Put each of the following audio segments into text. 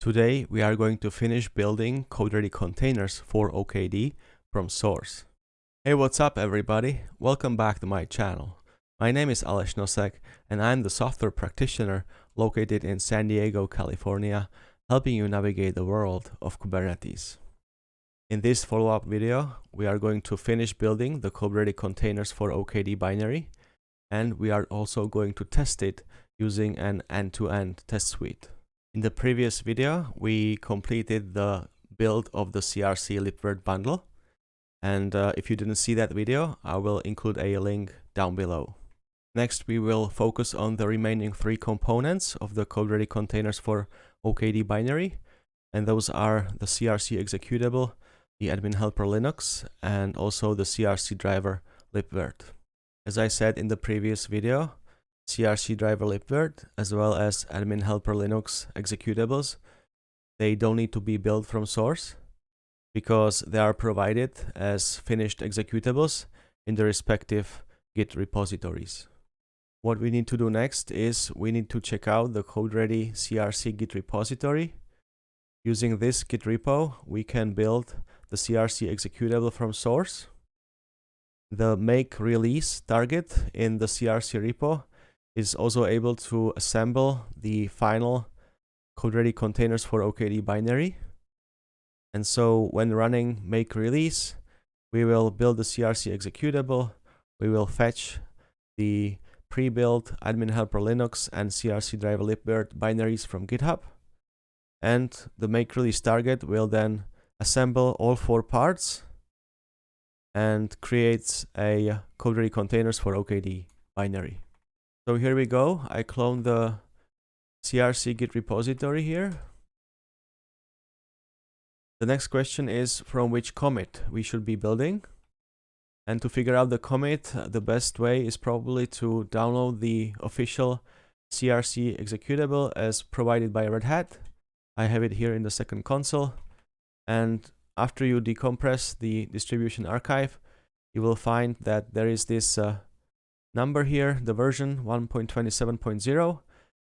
Today we are going to finish building CodeReady Containers for OKD from source. Hey, what's up everybody? Welcome back to my channel. My name is Aleš Nosek and I'm the software practitioner located in San Diego, California, helping you navigate the world of Kubernetes. In this follow-up video, we are going to finish building the CodeReady Containers for OKD binary, and we are also going to test it using an end-to-end test suite. In the previous video, we completed the build of the CRC libvirt bundle. And if you didn't see that video, I will include a link down below. Next, we will focus on the remaining three components of the CodeReady Containers for OKD binary. And those are the CRC executable, the admin helper Linux, and also the CRC driver libvirt. As I said in the previous video, CRC driver libvirt as well as admin helper Linux executables, they don't need to be built from source because they are provided as finished executables in the respective Git repositories. What we need to do next is we need to check out the CodeReady CRC Git repository. Using this Git repo, we can build the CRC executable from source. The make release target in the CRC repo is also able to assemble the final CodeReady Containers for OKD binary. And so when running make release, we will build the CRC executable, we will fetch the pre-built admin helper Linux and CRC driver libvirt binaries from GitHub, and the make release target will then assemble all four parts and creates a CodeReady Containers for OKD binary. So here we go. I cloned the CRC Git repository here. The next question is from which commit we should be building. And to figure out the commit, the best way is probably to download the official CRC executable as provided by Red Hat. I have it here in the second console. And after you decompress the distribution archive, you will find that there is this number here, the version 1.27.0,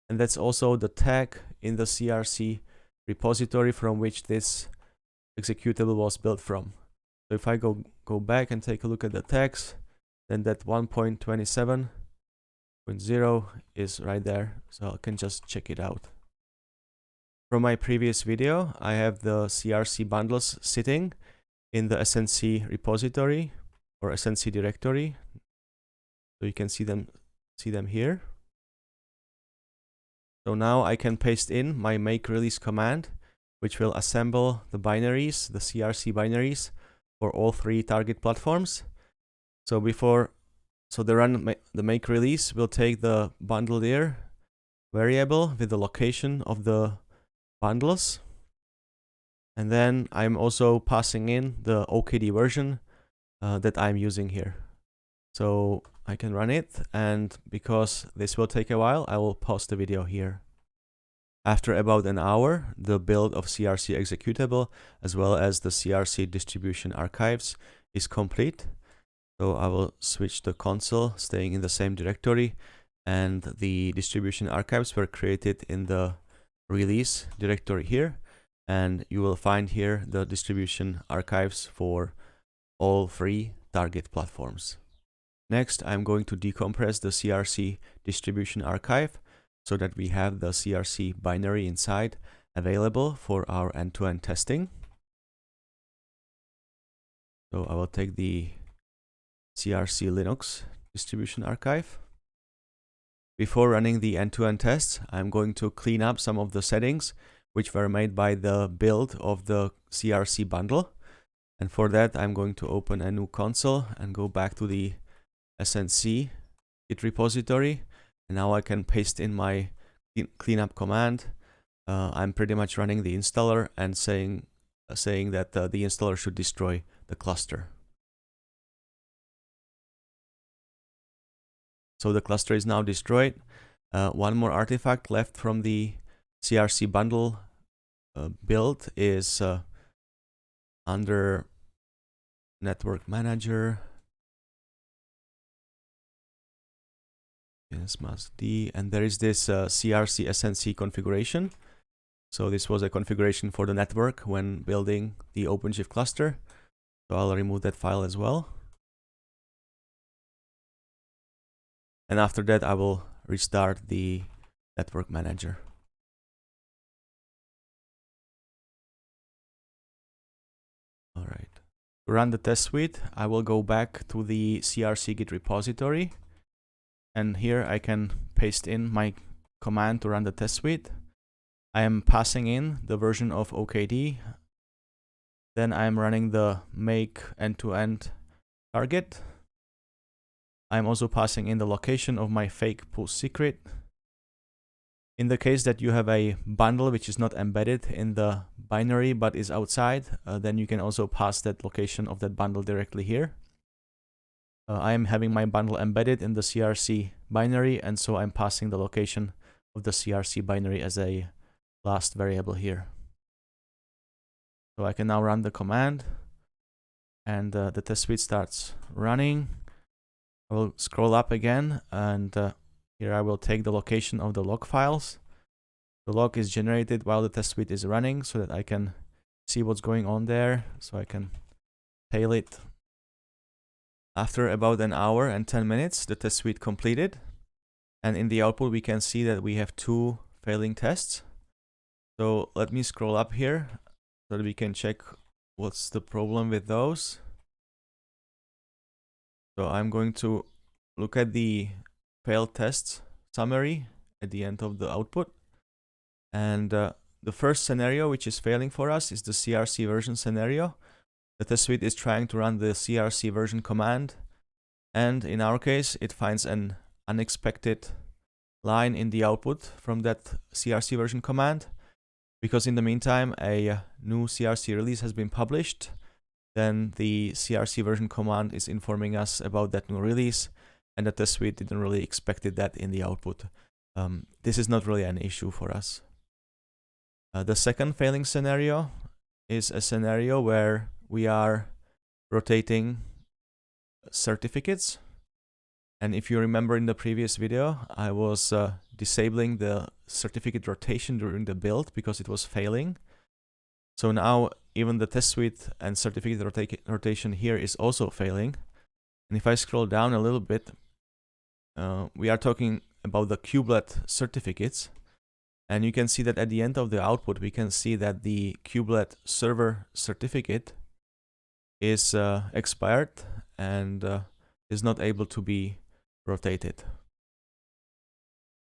and that's also the tag in the CRC repository from which this executable was built from. So if I go back and take a look at the tags, then that 1.27.0 is right there, so I can just check it out. From my previous video, I have the CRC bundles sitting in the SNC repository or SNC directory. So you can see them here. So now I can paste in my make release command, which will assemble the binaries, the CRC binaries for all three target platforms. So the make release will take the bundle_dir variable with the location of the bundles. And then I'm also passing in the OKD version that I'm using here. So I can run it, and because this will take a while, I will pause the video here. After about an hour, the build of CRC executable as well as the CRC distribution archives is complete. So I will switch the console, staying in the same directory, and the distribution archives were created in the release directory here, and you will find here the distribution archives for all three target platforms. Next, I'm going to decompress the CRC distribution archive so that we have the CRC binary inside available for our end-to-end testing. So I will take the CRC Linux distribution archive. Before running the end-to-end tests, I'm going to clean up some of the settings which were made by the build of the CRC bundle. And for that, I'm going to open a new console and go back to the SNC Git repository, and now I can paste in my cleanup command. I'm pretty much running the installer and saying that the installer should destroy the cluster. So the cluster is now destroyed. One more artifact left from the CRC bundle build is under Network Manager. Yes, must D, and there is this CRC SNC configuration. So this was a configuration for the network when building the OpenShift cluster. So I'll remove that file as well. And after that, I will restart the network manager. All right. To run the test suite, I will go back to the CRC Git repository. And here I can paste in my command to run the test suite. I am passing in the version of OKD. Then I'm running the make end-to-end target. I'm also passing in the location of my fake pull secret. In the case that you have a bundle which is not embedded in the binary but is outside, then you can also pass that location of that bundle directly here. I am having my bundle embedded in the CRC binary, and so I'm passing the location of the CRC binary as a last variable here. So I can now run the command, and the test suite starts running. I will scroll up again, and here I will take the location of the log files. The log is generated while the test suite is running so that I can see what's going on there, so I can tail it. After about an hour and 10 minutes, the test suite completed. And in the output, we can see that we have 2 failing tests. So let me scroll up here so that we can check what's the problem with those. So I'm going to look at the failed tests summary at the end of the output. And the first scenario which is failing for us is the CRC version scenario. The test suite is trying to run the CRC version command, and in our case it finds an unexpected line in the output from that CRC version command, because in the meantime a new CRC release has been published. Then the CRC version command is informing us about that new release, and the test suite didn't really expect that in the output. This is not really an issue for us. The second failing scenario is a scenario where we are rotating certificates. And if you remember in the previous video, I was disabling the certificate rotation during the build because it was failing. So now even the test suite and certificate rotation here is also failing. And if I scroll down a little bit, we are talking about the kubelet certificates. And you can see that at the end of the output, we can see that the kubelet server certificate is expired and is not able to be rotated.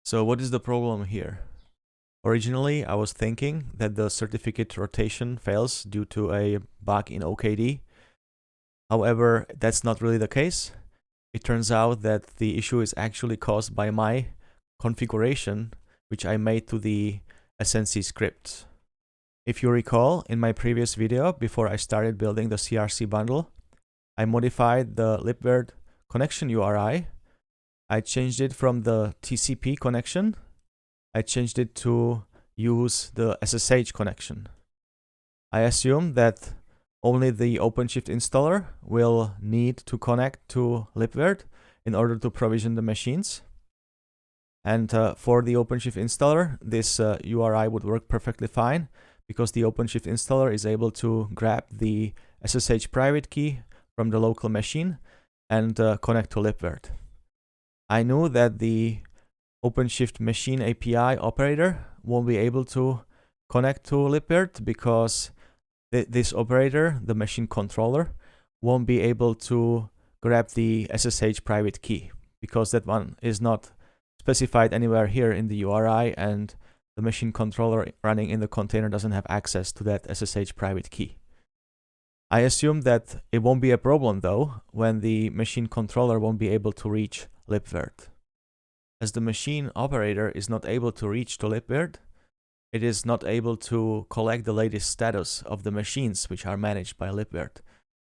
So what is the problem here? Originally, I was thinking that the certificate rotation fails due to a bug in OKD. However, that's not really the case. It turns out that the issue is actually caused by my configuration, which I made to the SNC script. If you recall, in my previous video, before I started building the CRC bundle, I modified the libvirt connection URI. I changed it from the TCP connection. I changed it to use the SSH connection. I assume that only the OpenShift installer will need to connect to libvirt in order to provision the machines. And for the OpenShift installer, this URI would work perfectly fine because the OpenShift installer is able to grab the SSH private key from the local machine and connect to libvirt. I knew that the OpenShift machine API operator won't be able to connect to libvirt because this operator, the machine controller, won't be able to grab the SSH private key because that one is not specified anywhere here in the URI, and the machine controller running in the container doesn't have access to that SSH private key. I assume that it won't be a problem though when the machine controller won't be able to reach libvirt. As the machine operator is not able to reach to libvirt, it is not able to collect the latest status of the machines which are managed by libvirt.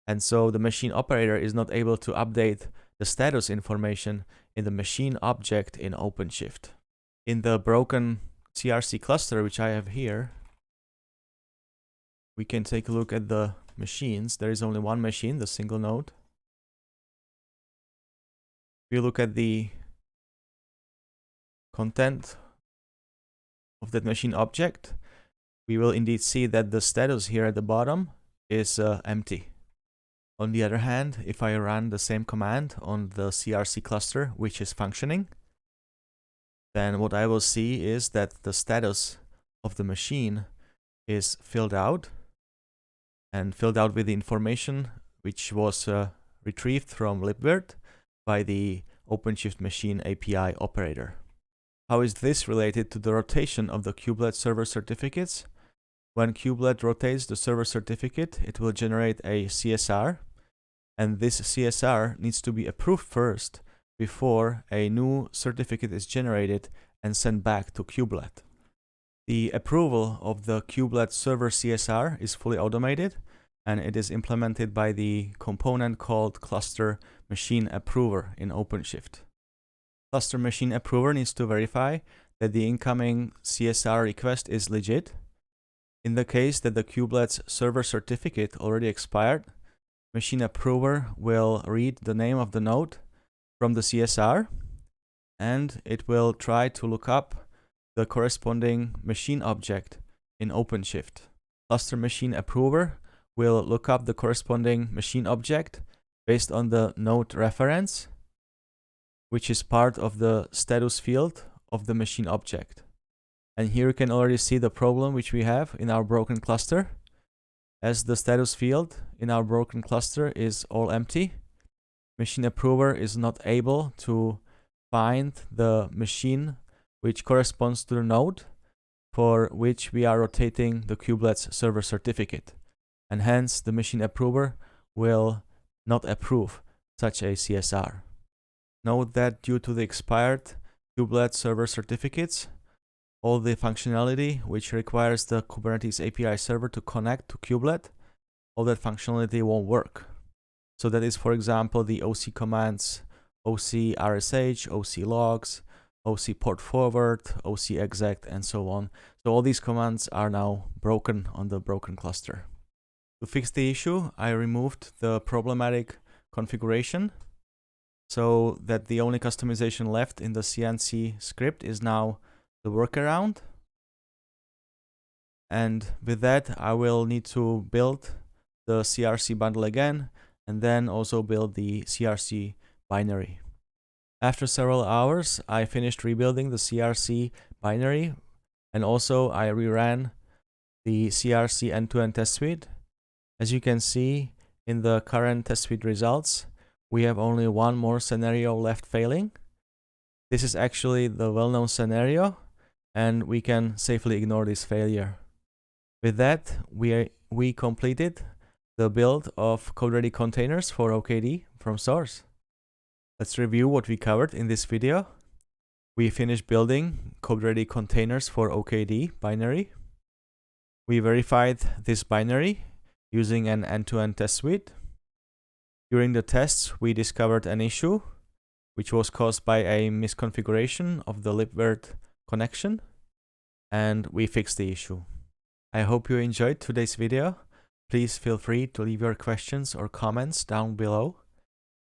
And so the machine operator is not able to update the status information in the machine object in OpenShift. In the broken CRC cluster, which I have here, we can take a look at the machines. There is only one machine, the single node. If you look at the content of that machine object, we will indeed see that the status here at the bottom is empty. On the other hand, if I run the same command on the CRC cluster, which is functioning, then what I will see is that the status of the machine is filled out, and filled out with the information which was retrieved from libvirt by the OpenShift machine API operator. How is this related to the rotation of the kubelet server certificates? When kubelet rotates the server certificate, it will generate a CSR, and this CSR needs to be approved first before a new certificate is generated and sent back to kubelet. The approval of the kubelet server CSR is fully automated, and it is implemented by the component called cluster machine approver in OpenShift. Cluster machine approver needs to verify that the incoming CSR request is legit. In the case that the kubelet's server certificate already expired, machine approver will read the name of the node from the CSR, and it will try to look up the corresponding machine object in OpenShift. Cluster machine approver will look up the corresponding machine object based on the node reference, which is part of the status field of the machine object. And here you can already see the problem which we have in our broken cluster. As the status field in our broken cluster is all empty, machine approver is not able to find the machine which corresponds to the node for which we are rotating the kubelet's server certificate. And hence the machine approver will not approve such a CSR. Note that due to the expired kubelet server certificates, all the functionality which requires the Kubernetes API server to connect to kubelet, all that functionality won't work. So that is, for example, the OC commands OC RSH, OC logs, OC port forward, OC exec, and so on. So all these commands are now broken on the broken cluster. To fix the issue, I removed the problematic configuration so that the only customization left in the CNC script is now the workaround. And with that, I will need to build the CRC bundle again, and then also build the CRC binary. After several hours, I finished rebuilding the CRC binary, and also I reran the CRC end-to-end test suite. As you can see in the current test suite results, we have only one more scenario left failing. This is actually the well-known scenario, and we can safely ignore this failure. With that, we completed the build of CodeReady Containers for OKD from source. Let's review what we covered in this video. We finished building CodeReady Containers for OKD binary. We verified this binary using an end-to-end test suite. During the tests, we discovered an issue, which was caused by a misconfiguration of the libvirt connection, and we fixed the issue. I hope you enjoyed today's video. Please feel free to leave your questions or comments down below.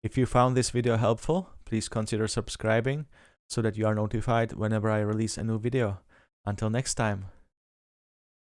If you found this video helpful, please consider subscribing so that you are notified whenever I release a new video. Until next time.